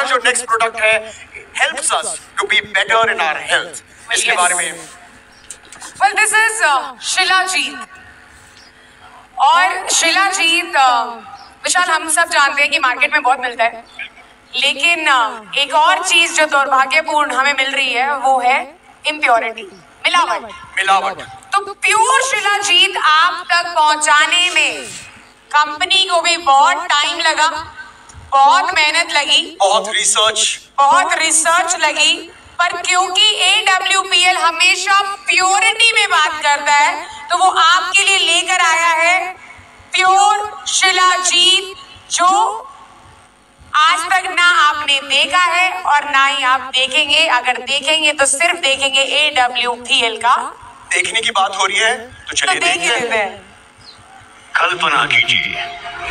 हमारा जो next product है helps us to be better in our health, इसके बारे में। Well, this is shilajit. और शिलाजीत विशाल, हम सब जानते हैं कि मार्केट में बहुत मिलता है, लेकिन एक और चीज जो दुर्भाग्यपूर्ण हमें मिल रही है वो है इम्प्योरिटी, मिलावट। तो प्योर शिलाजीत आप तक पहुंचाने में कंपनी को भी बहुत टाइम लगा, बहुत मेहनत लगी, बहुत रिसर्च लगी, पर क्योंकि AWPL हमेशा प्योरिटी में बात करता है तो वो आपके लिए लेकर आया है प्योर शिलाजीत, जो आज तक ना आपने देखा है और ना ही आप देखेंगे। अगर देखेंगे तो सिर्फ देखेंगे AWPL का। देखने की बात हो रही है तो चलिए देखते हैं। कल्पना कीजिए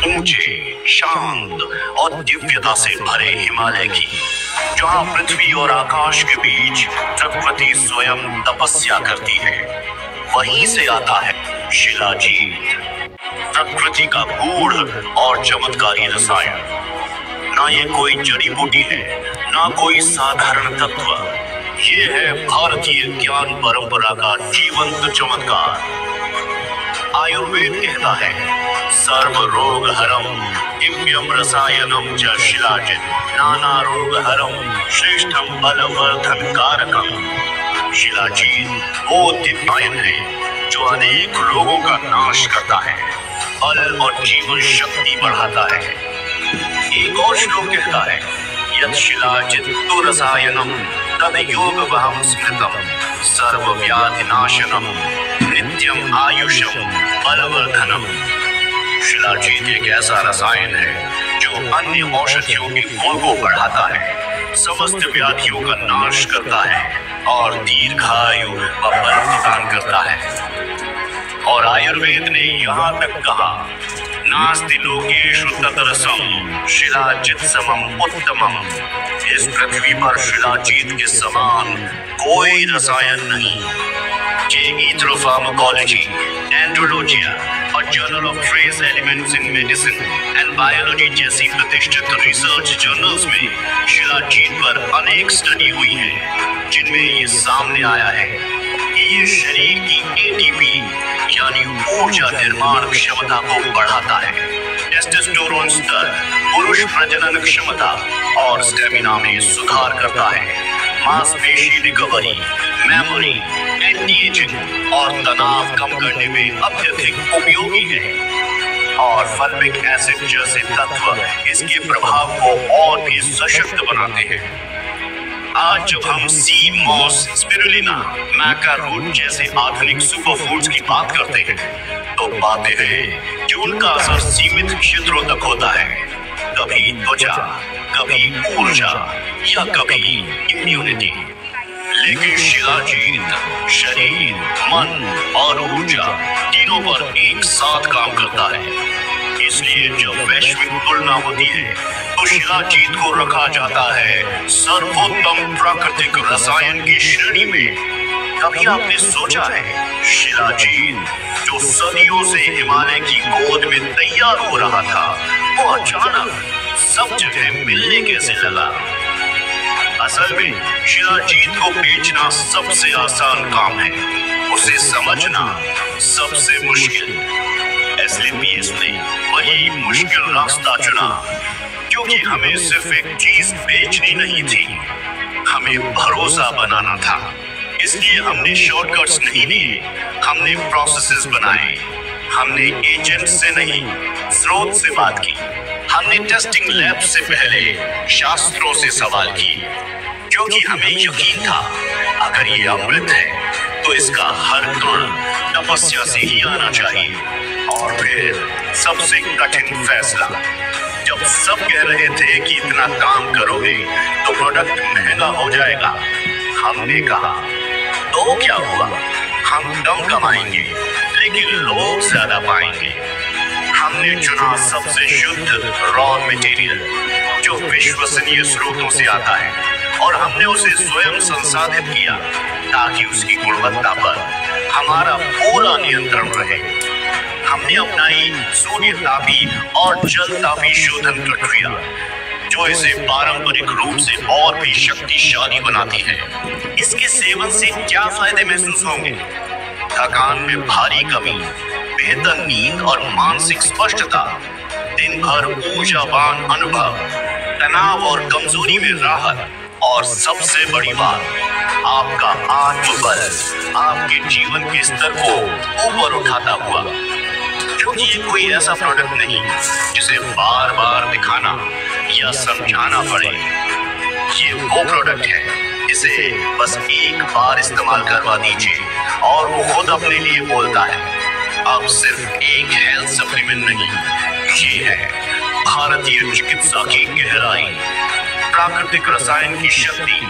ऊंचे, शांत और दिव्यता से भरे हिमालय की, जहां पृथ्वी और आकाश के बीच प्रकृति स्वयं तपस्या करती है। वहीं से आता है शिलाजीत, प्रकृति का गूढ़ और चमत्कारी रसायन। ना ये कोई जड़ी बूटी है, ना कोई साधारण तत्व, ये है भारतीय ज्ञान परंपरा का जीवंत चमत्कार। आयुर्वेद कहता है सर्व रोग हरम दिव्यम रसायनम च शिलाजित, नाना रोग हरम श्रेष्ठम बलवर्धन कारकम। शिलाजीत वो दिव्यायन है जो अनेक रोगों का नाश करता है, बल और जीवन शक्ति बढ़ाता है। एक और श्लोक कहता है यत् शिलाजित्तु रसायनम तद योगवहं स्मृतम सर्वव्याधिनाशनम नित्यम आयुषम बलवर्धनम। शिलाजीत एक ऐसा रसायन है जो अन्य औषधियों के गुण को बढ़ाता है, समस्त व्याधियों का नाश करता है और दीर्घायु व बल प्रदान करता है। और आयुर्वेद ने यहाँ तक कहा नास्ति लोकेषु ततरसम शिलाजित समम उत्तमम। इस पृथ्वी पर शिलाजीत के समान कोई रसायन नहीं। Pharmacology, Andrologia और Journal of Trace Elements in Medicine and Biology जैसी प्रतिष्ठित रिसर्च जर्नल्स में शिलाजीत पर अनेक स्टडी हुई है, जिनमें ये सामने आया है कि ये शरीर की ATP यानी ऊर्जा निर्माण क्षमता को बढ़ाता है, टेस्टोस्टेरोन स्तर, पुरुष प्रजनन क्षमता और स्टेमिना में सुधार करता है, मांसपेशी रिकवरी, मेमोरी, एंटी एजिंग और तनाव कम करने में अत्यधिक उपयोगी है। और फॉर्मिक एसिड जैसे तत्व इसके प्रभाव को और भी सशक्त बनाते हैं। आज जब हम सी मॉस, स्पिरुलिना, मैका रूट जैसे आधुनिक सुपरफूड्स की बात करते हैं तो पाते हैं कि उनका असर सीमित क्षेत्रों तक होता है, कभी त्वचा, कभी ऊर्जा या कभी इम्यूनिटी। लेकिन शिलाजीत शरीर, मन और ऊर्जा तीनों पर एक साथ काम करता है। इसलिए जब वैश्विक तुलना होती है तो शिलाजीत को रखा जाता है सर्वोत्तम प्राकृतिक रसायन की श्रेणी में। कभी आपने सोचा है शिलाजीत जो सदियों से हिमालय की गोद में तैयार हो रहा था, वो अचानक सब जगह मिलने कैसे लगा? असल में शिलाजीत को बेचना सबसे आसान काम है, उसे समझना सबसे मुश्किल। SLPS ने वही मुश्किल रास्ता चुना, क्योंकि हमें सिर्फ एक चीज बेचनी नहीं थी, हमें भरोसा बनाना था। इसलिए हमने शॉर्टकट्स नहीं लिए, हमने प्रोसेसेस बनाए। हमने एजेंट से नहीं, स्रोत से बात की। हमने टेस्टिंग लैब से पहले शास्त्रों से सवाल किए, क्योंकि हमें यकीन था अगर ये अमृत है तो इसका हर कण तपस्या से ही आना चाहिए। और फिर सबसे कठिन फैसला, जब सब कह रहे थे कि इतना काम करोगे तो प्रोडक्ट महंगा हो जाएगा, हमने कहा तो क्या हुआ, हम कम कमाएंगे लेकिन लोग ज्यादा पाएंगे। हमने चुना सबसे शुद्ध रॉ मटेरियल जो विश्वसनीय स्रोतों से आता है, और हमने उसे स्वयं संसाधित किया ताकि उसकी गुणवत्ता पर हमारा पूरा नियंत्रण रहे। हमने अपनाई सूर्य तापी और जल तापी शोधन प्रक्रिया, जो इसे पारंपरिक रूप से और भी शक्तिशाली बनाती है। इसके सेवन से क्या फायदे महसूस होंगे? थकान में भारी कमी, बेहतर नींद और मानसिक स्पष्टता, दिन भर ऊर्जावान अनुभव, तनाव और कमजोरी में राहत, और सबसे बड़ी बात, आपका आत्मबल आपके जीवन के स्तर को ऊपर उठाता हुआ। क्योंकि ये कोई ऐसा प्रोडक्ट नहीं जिसे बार बार दिखाना या समझाना पड़े। ये वो प्रोडक्ट है जिसे बस एक बार इस्तेमाल करवा दीजिए और वो खुद अपने लिए बोलता है। अब सिर्फ एक हेल्थ सप्लीमेंट नहीं, ये है भारतीय चिकित्सा की गहराई, प्राकृतिक रसायन की शक्ति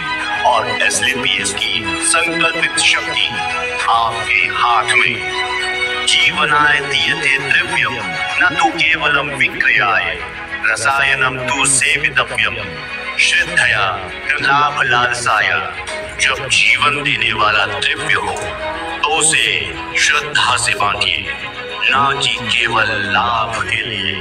और SLPS की संकल्पित शक्ति आपके हाथ में। जीवनाय दीयते द्रव्यम न तु केवलम विक्रियाय रसायनम तु सेवितव्यम श्रद्धया लाभ लालसाय। जब जीवन देने वाला द्रव्य हो तो उसे श्रद्धा से बांटिए, ना कि केवल लाभ के लिए।